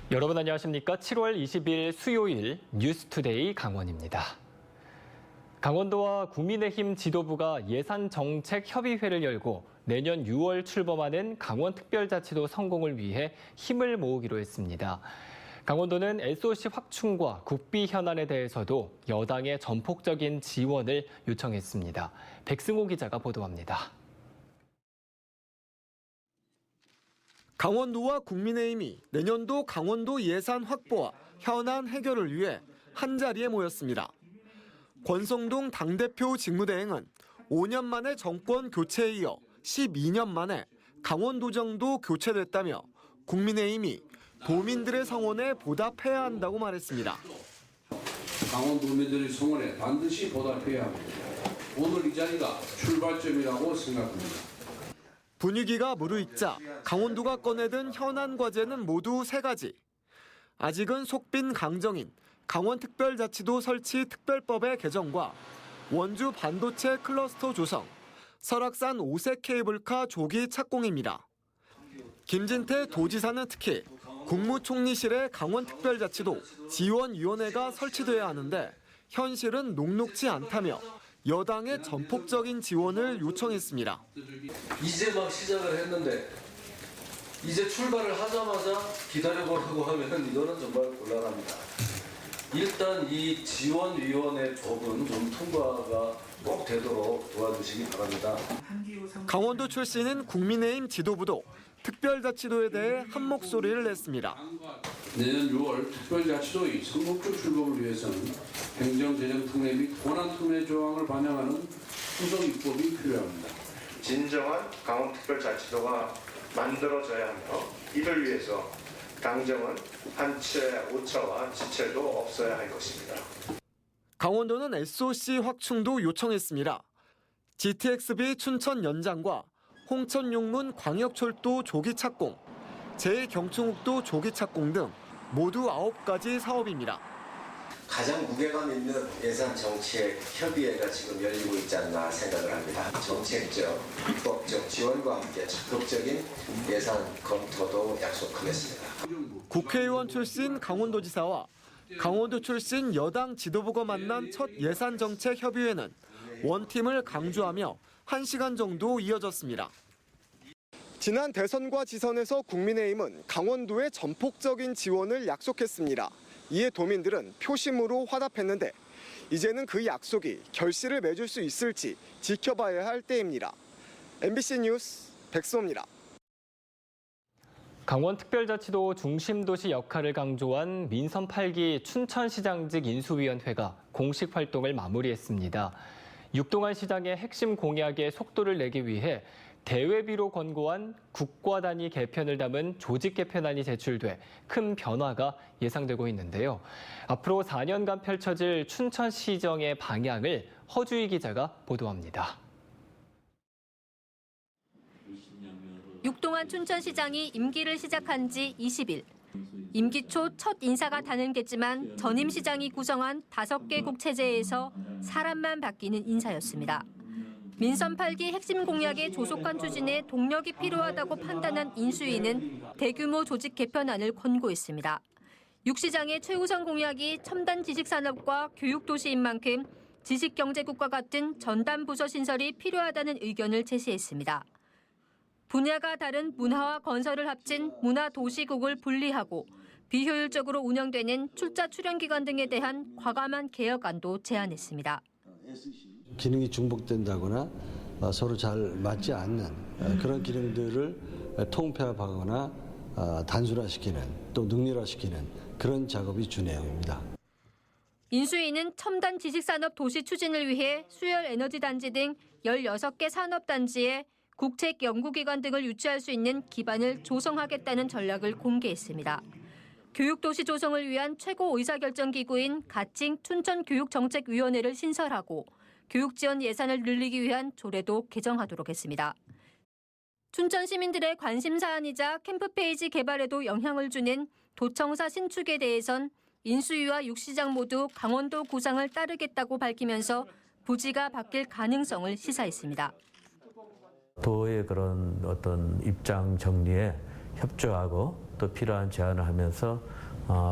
여러분 안녕하십니까? 7월 20일 수요일 뉴스투데이 강원입니다. 강원도와 국민의힘 지도부가 예산정책협의회를 열고 내년 6월 출범하는 강원특별자치도 성공을 위해 힘을 모으기로 했습니다. 강원도는 SOC 확충과 국비 현안에 대해서도 여당의 전폭적인 지원을 요청했습니다. 백승호 기자가 보도합니다. 강원도와 국민의힘이 내년도 강원도 예산 확보와 현안 해결을 위해 한자리에 모였습니다. 권성동 당대표 직무대행은 5년 만에 정권 교체에 이어 12년 만에 강원도정도 교체됐다며 국민의힘이 도민들의 성원에 보답해야 한다고 말했습니다. 강원도민들의 성원에 반드시 보답해야 합니다. 오늘 이 자리가 출발점이라고 생각합니다. 분위기가 무르익자 강원도가 꺼내든 현안 과제는 모두 3가지. 아직은 속빈 강정인 강원특별자치도 설치 특별법의 개정과 원주 반도체 클러스터 조성, 설악산 오색 케이블카 조기 착공입니다. 김진태 도지사는 특히 국무총리실에 강원특별자치도 지원위원회가 설치돼야 하는데 현실은 녹록지 않다며 여당의 전폭적인 지원을 요청했습니다. 이제 막 시작을 했는데 이제 출발을 하자마자 기다려보라고 하면 이거는 정말 곤란합니다. 일단 이 지원위원회 법은 좀 통과가 꼭 되도록 도와주시기 바랍니다. 강원도 출신인 국민의힘 지도부도 특별자치도에 대해 한 목소리를 냈습니다. 내년 6월 특별자치도의 성공적 출범을 위해서는 행정재정특례 및 권한특례 조항을 반영하는 후속 입법이 필요합니다. 진정한 강원특별자치도가 만들어져야 하며 이를 위해서 당정은 한채, 오차와 지체도 없어야 할 것입니다. 강원도는 SOC 확충도 요청했습니다. GTX-B 춘천 연장과 홍천용문 광역철도 조기 착공, 제2경충국도 조기 착공 등 모두 9가지 사업입니다. 가장 무게감 있는 예산 정책 협의회가 지금 열리고 있지 않나 생각을 합니다. 정책적, 입법적 지원과 함께 적극적인 예산 검토도 약속하겠습니다. 국회의원 출신 강원도지사와 강원도 출신 여당 지도부가 만난 첫 예산 정책 협의회는 원팀을 강조하며 1시간 정도 이어졌습니다. 지난 대선과 지선에서 국민의힘은 강원도의 전폭적인 지원을 약속했습니다. 이에 도민들은 표심으로 화답했는데 이제는 그 약속이 결실을 맺을 수 있을지 지켜봐야 할 때입니다. MBC 뉴스 백수호입니다. 강원특별자치도 중심도시 역할을 강조한 민선 8기 춘천시장직 인수위원회가 공식 활동을 마무리했습니다. 육동안 시장의 핵심 공약에 속도를 내기 위해 대외비로 권고한 국가 단위 개편을 담은 조직 개편안이 제출돼 큰 변화가 예상되고 있는데요. 앞으로 4년간 펼쳐질 춘천시정의 방향을 허주희 기자가 보도합니다. 육동안 춘천시장이 임기를 시작한 지 20일. 임기 초 첫 인사가 단행됐지만 전임 시장이 구성한 5개국 체제에서 사람만 바뀌는 인사였습니다. 민선 8기 핵심 공약의 조속한 추진에 동력이 필요하다고 판단한 인수위는 대규모 조직 개편안을 권고했습니다. 육 시장의 최우선 공약이 첨단 지식산업과 교육도시인 만큼 지식경제국과 같은 전담 부서 신설이 필요하다는 의견을 제시했습니다. 분야가 다른 문화와 건설을 합친 문화도시국을 분리하고 비효율적으로 운영되는 출자 출연기관 등에 대한 과감한 개혁안도 제안했습니다. 기능이 중복된다거나 서로 잘 맞지 않는 그런 기능들을 통폐합하거나 단순화시키는 또 능률화시키는 그런 작업이 주 내용입니다. 인수위는 첨단 지식산업 도시 추진을 위해 수열에너지단지 등 16개 산업단지에 국책 연구기관 등을 유치할 수 있는 기반을 조성하겠다는 전략을 공개했습니다. 교육도시 조성을 위한 최고 의사결정기구인 가칭 춘천교육정책위원회를 신설하고 교육 지원 예산을 늘리기 위한 조례도 개정하도록 했습니다. 춘천 시민들의 관심 사안이자 캠프페이지 개발에도 영향을 주는 도청사 신축에 대해선 인수위와 육시장 모두 강원도 구상을 따르겠다고 밝히면서 부지가 바뀔 가능성을 시사했습니다. 도의 그런 어떤 입장 정리에 협조하고 또 필요한 제안을 하면서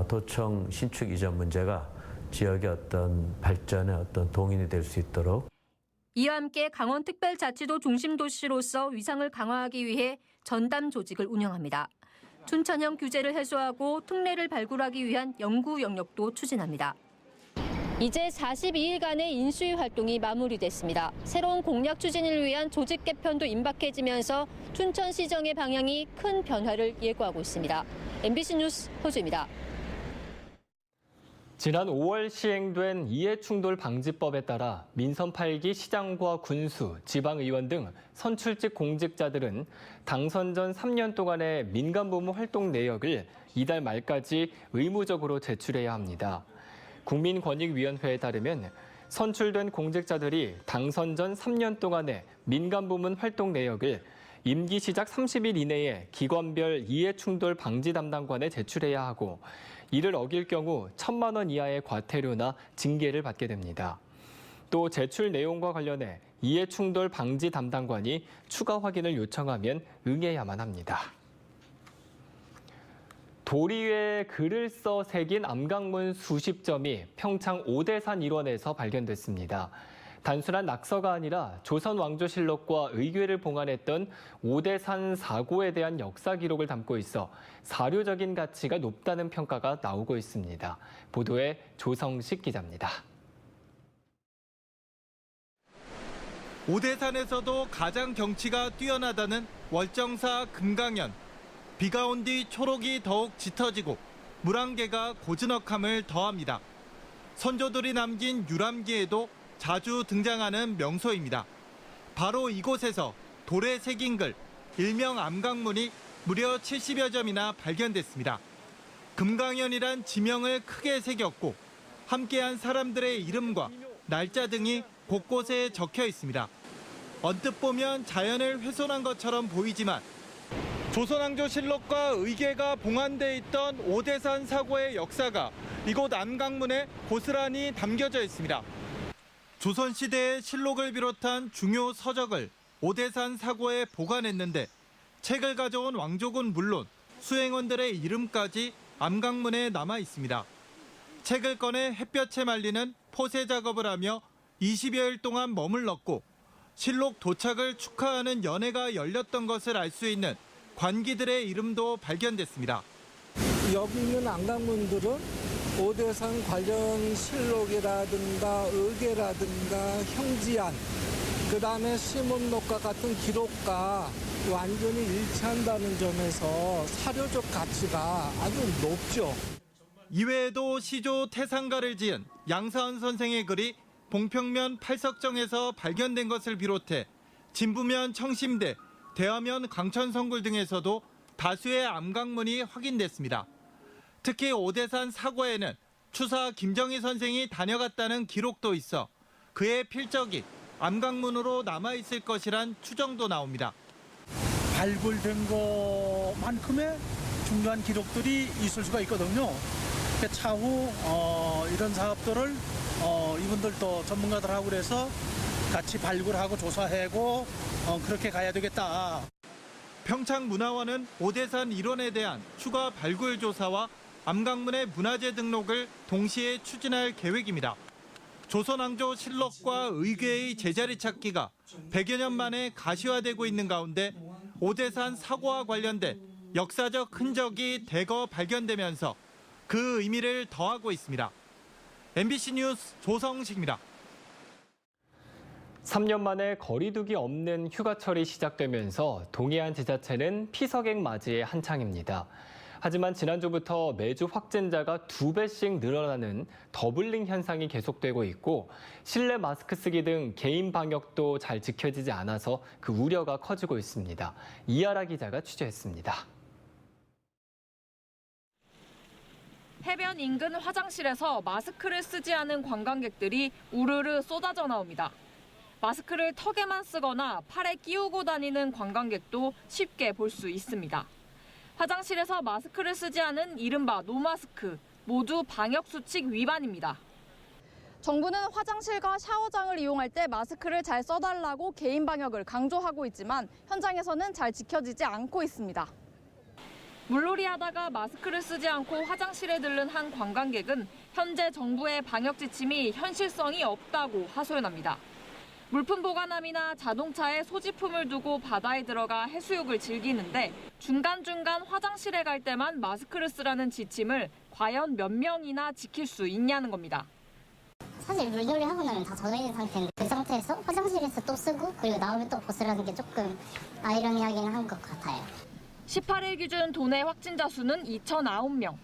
도청 신축 이전 문제가 지역의 어떤 발전의 어떤 동인이 될 수 있도록. 이와 함께 강원특별자치도 중심도시로서 위상을 강화하기 위해 전담 조직을 운영합니다. 춘천형 규제를 해소하고 특례를 발굴하기 위한 연구 영역도 추진합니다. 이제 42일간의 인수위 활동이 마무리됐습니다. 새로운 공약 추진을 위한 조직 개편도 임박해지면서 춘천시정의 방향이 큰 변화를 예고하고 있습니다. MBC 뉴스 호주입니다. 지난 5월 시행된 이해충돌 방지법에 따라 민선 8기 시장과 군수, 지방의원 등 선출직 공직자들은 당선 전 3년 동안의 민간부문 활동 내역을 이달 말까지 의무적으로 제출해야 합니다. 국민권익위원회에 따르면 선출된 공직자들이 당선 전 3년 동안의 민간부문 활동 내역을 임기 시작 30일 이내에 기관별 이해충돌 방지 담당관에 제출해야 하고 이를 어길 경우 1,000만 원 이하의 과태료나 징계를 받게 됩니다. 또 제출 내용과 관련해 이해충돌 방지 담당관이 추가 확인을 요청하면 응해야만 합니다. 돌 위에 글을 써 새긴 암각문 수십 점이 평창 오대산 일원에서 발견됐습니다. 단순한 낙서가 아니라 조선 왕조실록과 의궤를 봉안했던 오대산 사고에 대한 역사 기록을 담고 있어 사료적인 가치가 높다는 평가가 나오고 있습니다. 보도에 조성식 기자입니다. 오대산에서도 가장 경치가 뛰어나다는 월정사 금강연. 비가 온 뒤 초록이 더욱 짙어지고 물안개가 고즈넉함을 더합니다. 선조들이 남긴 유람기에도 자주 등장하는 명소입니다. 바로 이곳에서 돌에 새긴 글, 일명 암각문이 무려 70여 점이나 발견됐습니다. 금강연이란 지명을 크게 새겼고 함께한 사람들의 이름과 날짜 등이 곳곳에 적혀 있습니다. 언뜻 보면 자연을 훼손한 것처럼 보이지만 조선왕조실록과 의궤가 봉안돼 있던 오대산 사고의 역사가 이곳 암각문에 고스란히 담겨져 있습니다. 조선시대의 실록을 비롯한 중요 서적을 오대산 사고에 보관했는데 책을 가져온 왕족은 물론 수행원들의 이름까지 암각문에 남아 있습니다. 책을 꺼내 햇볕에 말리는 포세 작업을 하며 20여일 동안 머물렀고 실록 도착을 축하하는 연회가 열렸던 것을 알 수 있는 관기들의 이름도 발견됐습니다. 여기 있는 암각문들은 오대산 관련 실록이라든가 의궤라든가 형지안, 그다음에 시문록과 같은 기록과 완전히 일치한다는 점에서 사료적 가치가 아주 높죠. 이외에도 시조 태상가를 지은 양사은 선생의 글이 봉평면 팔석정에서 발견된 것을 비롯해 진부면 청심대, 대화면 강천성굴 등에서도 다수의 암각문이 확인됐습니다. 특히 오대산 사고에는 추사 김정희 선생이 다녀갔다는 기록도 있어 그의 필적이 암각문으로 남아있을 것이란 추정도 나옵니다. 발굴된 것만큼의 중요한 기록들이 있을 수가 있거든요. 차후 이런 사업들을 이분들도 전문가들하고 그래서 같이 발굴하고 조사하고 그렇게 가야 되겠다. 평창문화원은 오대산 일원에 대한 추가 발굴 조사와 암각문의 문화재 등록을 동시에 추진할 계획입니다. 조선왕조 실록과 의궤의 제자리 찾기가 100여 년 만에 가시화되고 있는 가운데 오대산 사고와 관련된 역사적 흔적이 대거 발견되면서 그 의미를 더하고 있습니다. MBC 뉴스 조성식입니다. 3년 만에 거리두기 없는 휴가철이 시작되면서 동해안 지자체는 피서객 맞이에 한창입니다. 하지만 지난주부터 매주 확진자가 2배씩 늘어나는 더블링 현상이 계속되고 있고 실내 마스크 쓰기 등 개인 방역도 잘 지켜지지 않아서 그 우려가 커지고 있습니다. 이하라 기자가 취재했습니다. 해변 인근 화장실에서 마스크를 쓰지 않은 관광객들이 우르르 쏟아져 나옵니다. 마스크를 턱에만 쓰거나 팔에 끼우고 다니는 관광객도 쉽게 볼 수 있습니다. 화장실에서 마스크를 쓰지 않은 이른바 노마스크, 모두 방역수칙 위반입니다. 정부는 화장실과 샤워장을 이용할 때 마스크를 잘 써달라고 개인 방역을 강조하고 있지만 현장에서는 잘 지켜지지 않고 있습니다. 물놀이하다가 마스크를 쓰지 않고 화장실에 들른 한 관광객은 현재 정부의 방역 지침이 현실성이 없다고 하소연합니다. 물품 보관함이나 자동차에 소지품을 두고 바다에 들어가 해수욕을 즐기는데 중간중간 화장실에 갈 때만 마스크를 쓰라는 지침을 과연 몇 명이나 지킬 수 있냐는 겁니다. 사실 물놀이 하고 나면 다 젖어있는 상태인데 그 상태에서 화장실에서 또 쓰고 그리고 나오면 또 벗으라는 게 조금 아이러니하긴 한 것 같아요. 18일 기준 도내 확진자 수는 2,009명.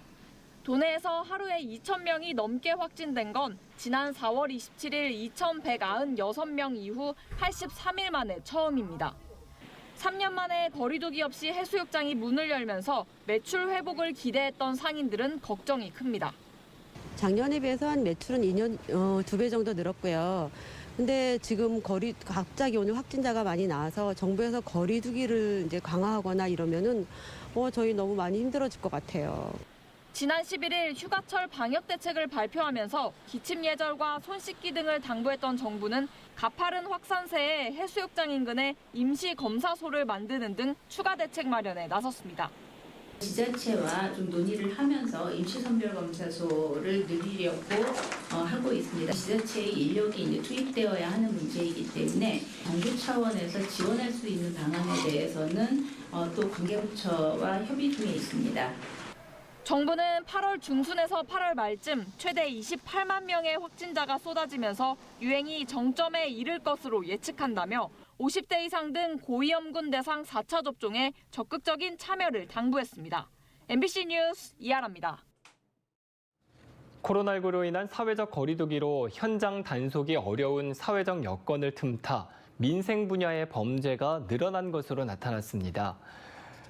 도내에서 하루에 2,000명이 넘게 확진된 건 지난 4월 27일 2,196명 이후 83일 만에 처음입니다. 3년 만에 거리두기 없이 해수욕장이 문을 열면서 매출 회복을 기대했던 상인들은 걱정이 큽니다. 작년에 비해서는 매출은 2배 정도 늘었고요. 근데 지금 갑자기 오늘 확진자가 많이 나와서 정부에서 거리두기를 이제 강화하거나 이러면은 저희 너무 많이 힘들어질 것 같아요. 지난 11일 휴가철 방역 대책을 발표하면서 기침 예절과 손 씻기 등을 당부했던 정부는 가파른 확산세에 해수욕장 인근에 임시 검사소를 만드는 등 추가 대책 마련에 나섰습니다. 지자체와 좀 논의를 하면서 임시선별검사소를 늘리려고 하고 있습니다. 지자체의 인력이 이제 투입되어야 하는 문제이기 때문에 정부 차원에서 지원할 수 있는 방안에 대해서는 또 관계부처와 협의 중에 있습니다. 정부는 8월 중순에서 8월 말쯤 최대 28만 명의 확진자가 쏟아지면서 유행이 정점에 이를 것으로 예측한다며 50대 이상 등 고위험군 대상 4차 접종에 적극적인 참여를 당부했습니다. MBC 뉴스 이하라입니다. 코로나19로 인한 사회적 거리두기로 현장 단속이 어려운 사회적 여건을 틈타 민생 분야의 범죄가 늘어난 것으로 나타났습니다.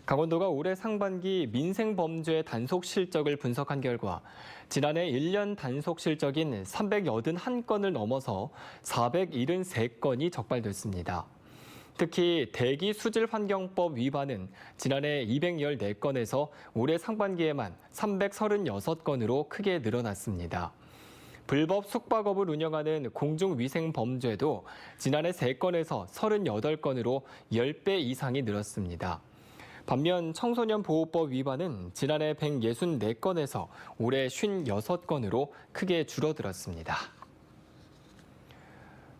강원도가 올해 상반기 민생 범죄 단속 실적을 분석한 결과 지난해 1년 단속 실적인 381건을 넘어서 473건이 적발됐습니다. 특히 대기수질환경법 위반은 지난해 214건에서 올해 상반기에만 336건으로 크게 늘어났습니다. 불법 숙박업을 운영하는 공중위생범죄도 지난해 3건에서 38건으로 10배 이상이 늘었습니다. 반면 청소년보호법 위반은 지난해 164건에서 올해 56건으로 크게 줄어들었습니다.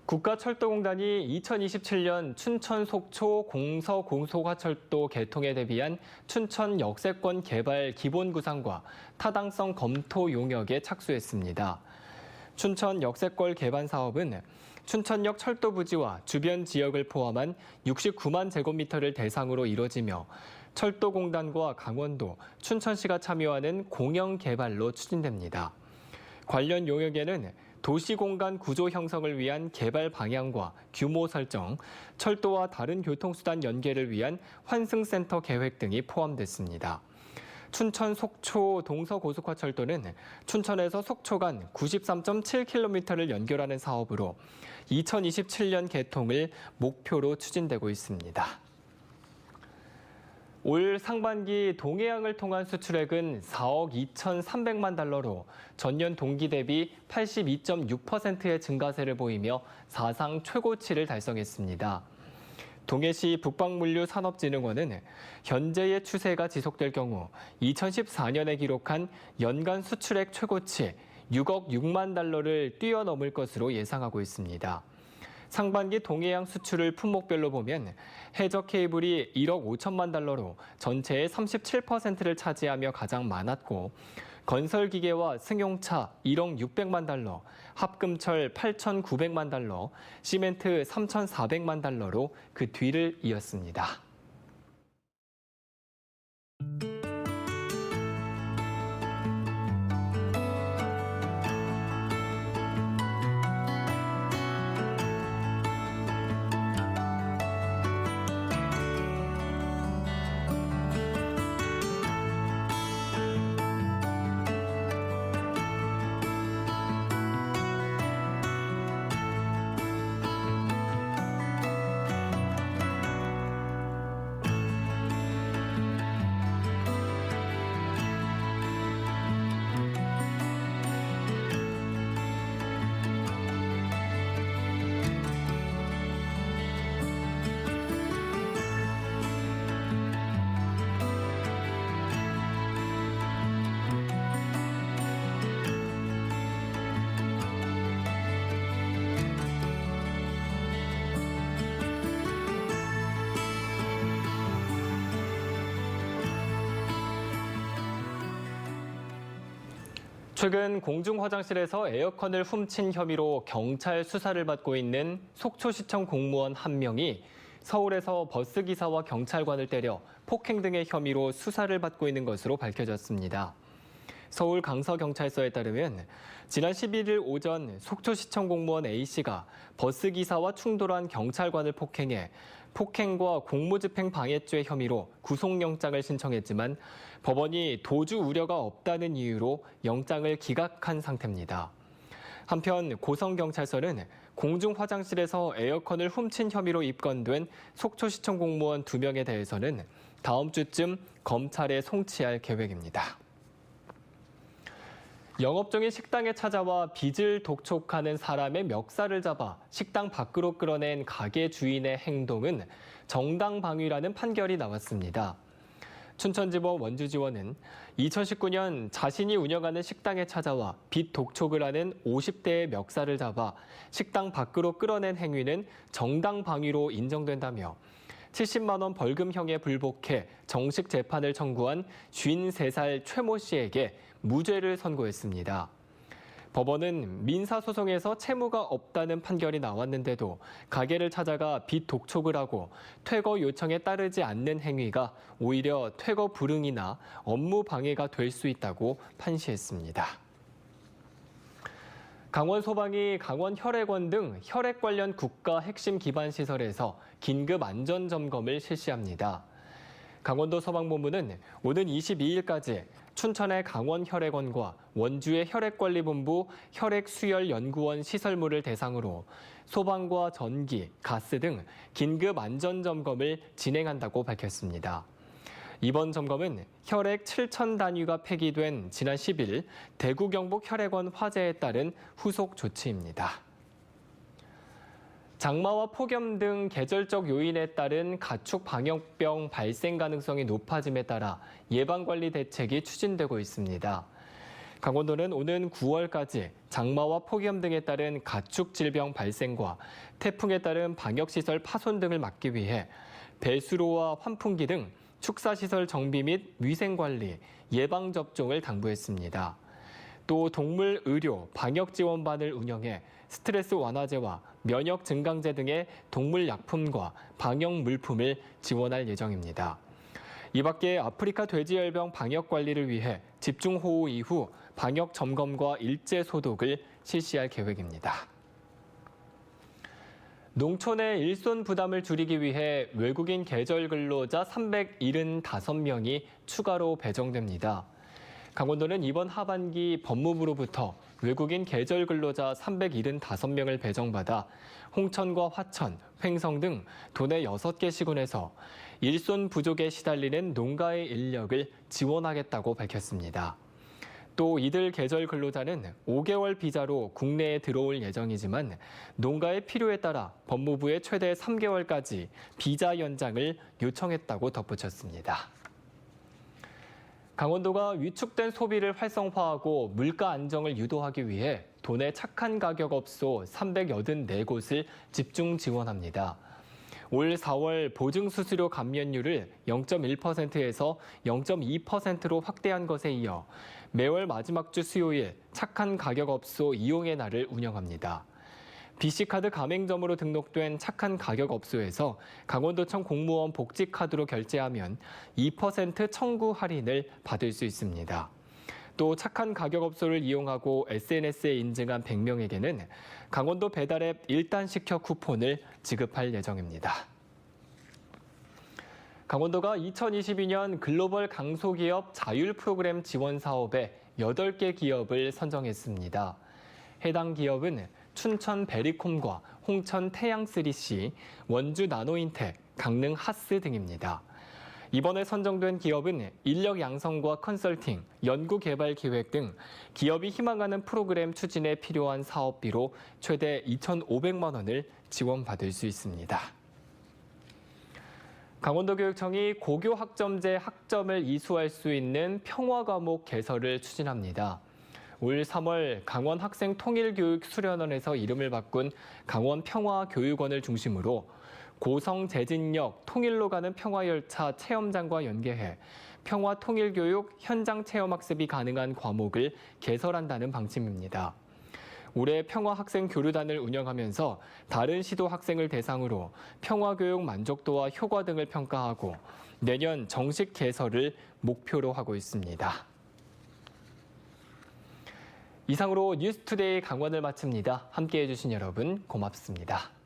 국가철도공단이 2027년 춘천 속초 공서고속화철도 개통에 대비한 춘천 역세권 개발 기본 구상과 타당성 검토 용역에 착수했습니다. 춘천 역세권 개발 사업은 춘천역 철도 부지와 주변 지역을 포함한 69만 제곱미터를 대상으로 이뤄지며 철도공단과 강원도, 춘천시가 참여하는 공영 개발로 추진됩니다. 관련 용역에는 도시공간 구조 형성을 위한 개발 방향과 규모 설정, 철도와 다른 교통수단 연계를 위한 환승센터 계획 등이 포함됐습니다. 춘천 속초 동서고속화철도는 춘천에서 속초 간 93.7km를 연결하는 사업으로 2027년 개통을 목표로 추진되고 있습니다. 올 상반기 동해항을 통한 수출액은 4억 2,300만 달러로 전년 동기 대비 82.6%의 증가세를 보이며 사상 최고치를 달성했습니다. 동해시 북방물류산업진흥원은 현재의 추세가 지속될 경우 2014년에 기록한 연간 수출액 최고치 6억 6만 달러를 뛰어넘을 것으로 예상하고 있습니다. 상반기 동해양 수출을 품목별로 보면 해적 케이블이 1억 5천만 달러로 전체의 37%를 차지하며 가장 많았고 건설기계와 승용차 1억 600만 달러, 합금철 8,900만 달러, 시멘트 3,400만 달러로 그 뒤를 이었습니다. 최근 공중 화장실에서 에어컨을 훔친 혐의로 경찰 수사를 받고 있는 속초시청 공무원 한 명이 서울에서 버스기사와 경찰관을 때려 폭행 등의 혐의로 수사를 받고 있는 것으로 밝혀졌습니다. 서울 강서경찰서에 따르면 지난 11일 오전 속초시청 공무원 A씨가 버스기사와 충돌한 경찰관을 폭행해 폭행과 공무집행 방해죄 혐의로 구속영장을 신청했지만 법원이 도주 우려가 없다는 이유로 영장을 기각한 상태입니다. 한편 고성경찰서는 공중 화장실에서 에어컨을 훔친 혐의로 입건된 속초시청 공무원 2명에 대해서는 다음 주쯤 검찰에 송치할 계획입니다. 영업 중인 식당에 찾아와 빚을 독촉하는 사람의 멱살을 잡아 식당 밖으로 끌어낸 가게 주인의 행동은 정당방위라는 판결이 나왔습니다. 춘천지법 원주지원은 2019년 자신이 운영하는 식당에 찾아와 빚 독촉을 하는 50대의 멱살을 잡아 식당 밖으로 끌어낸 행위는 정당방위로 인정된다며 70만 원 벌금형에 불복해 정식 재판을 청구한 53살 최모 씨에게 무죄를 선고했습니다. 법원은 민사소송에서 채무가 없다는 판결이 나왔는데도 가게를 찾아가 빚 독촉을 하고 퇴거 요청에 따르지 않는 행위가 오히려 퇴거 불응이나 업무 방해가 될 수 있다고 판시했습니다. 강원 소방이 강원 혈액원 등 혈액 관련 국가 핵심 기반 시설에서 긴급 안전 점검을 실시합니다. 강원도 소방본부는 오는 22일까지 춘천의 강원혈액원과 원주의 혈액관리본부 혈액수혈연구원 시설물을 대상으로 소방과 전기, 가스 등 긴급 안전점검을 진행한다고 밝혔습니다. 이번 점검은 혈액 7,000 단위가 폐기된 지난 10일 대구 경북 혈액원 화재에 따른 후속 조치입니다. 장마와 폭염 등 계절적 요인에 따른 가축 방역병 발생 가능성이 높아짐에 따라 예방관리 대책이 추진되고 있습니다. 강원도는 오는 9월까지 장마와 폭염 등에 따른 가축 질병 발생과 태풍에 따른 방역시설 파손 등을 막기 위해 배수로와 환풍기 등 축사시설 정비 및 위생관리, 예방접종을 당부했습니다. 또 동물 의료, 방역 지원반을 운영해 스트레스 완화제와 면역 증강제 등의 동물 약품과 방역 물품을 지원할 예정입니다. 이 밖에 아프리카 돼지열병 방역 관리를 위해 집중호우 이후 방역 점검과 일제 소독을 실시할 계획입니다. 농촌의 일손 부담을 줄이기 위해 외국인 계절 근로자 375명이 추가로 배정됩니다. 강원도는 이번 하반기 법무부로부터 외국인 계절 근로자 375명을 배정받아 홍천과 화천, 횡성 등 도내 6개 시군에서 일손 부족에 시달리는 농가의 인력을 지원하겠다고 밝혔습니다. 또 이들 계절 근로자는 5개월 비자로 국내에 들어올 예정이지만 농가의 필요에 따라 법무부에 최대 3개월까지 비자 연장을 요청했다고 덧붙였습니다. 강원도가 위축된 소비를 활성화하고 물가 안정을 유도하기 위해 도내 착한 가격업소 384곳을 집중 지원합니다. 올 4월 보증수수료 감면율을 0.1%에서 0.2%로 확대한 것에 이어 매월 마지막 주 수요일 착한 가격업소 이용의 날을 운영합니다. BC카드 가맹점으로 등록된 착한 가격업소에서 강원도청 공무원 복지카드로 결제하면 2% 청구 할인을 받을 수 있습니다. 또 착한 가격업소를 이용하고 SNS에 인증한 100명에게는 강원도 배달앱 1단 시켜 쿠폰을 지급할 예정입니다. 강원도가 2022년 글로벌 강소기업 자율 프로그램 지원 사업에 8개 기업을 선정했습니다. 해당 기업은 춘천 베리콤과 홍천 태양3C, 원주 나노인텍, 강릉 하스 등입니다. 이번에 선정된 기업은 인력 양성과 컨설팅, 연구개발 기획 등 기업이 희망하는 프로그램 추진에 필요한 사업비로 최대 2,500만 원을 지원받을 수 있습니다. 강원도교육청이 고교 학점제 학점을 이수할 수 있는 평화 과목 개설을 추진합니다. 올 3월 강원 학생 통일교육 수련원에서 이름을 바꾼 강원 평화교육원을 중심으로 고성 제진역 통일로 가는 평화열차 체험장과 연계해 평화 통일 교육 현장 체험 학습이 가능한 과목을 개설한다는 방침입니다. 올해 평화학생 교류단을 운영하면서 다른 시도 학생을 대상으로 평화교육 만족도와 효과 등을 평가하고 내년 정식 개설을 목표로 하고 있습니다. 이상으로 뉴스투데이 강원을 마칩니다. 함께해 주신 여러분 고맙습니다.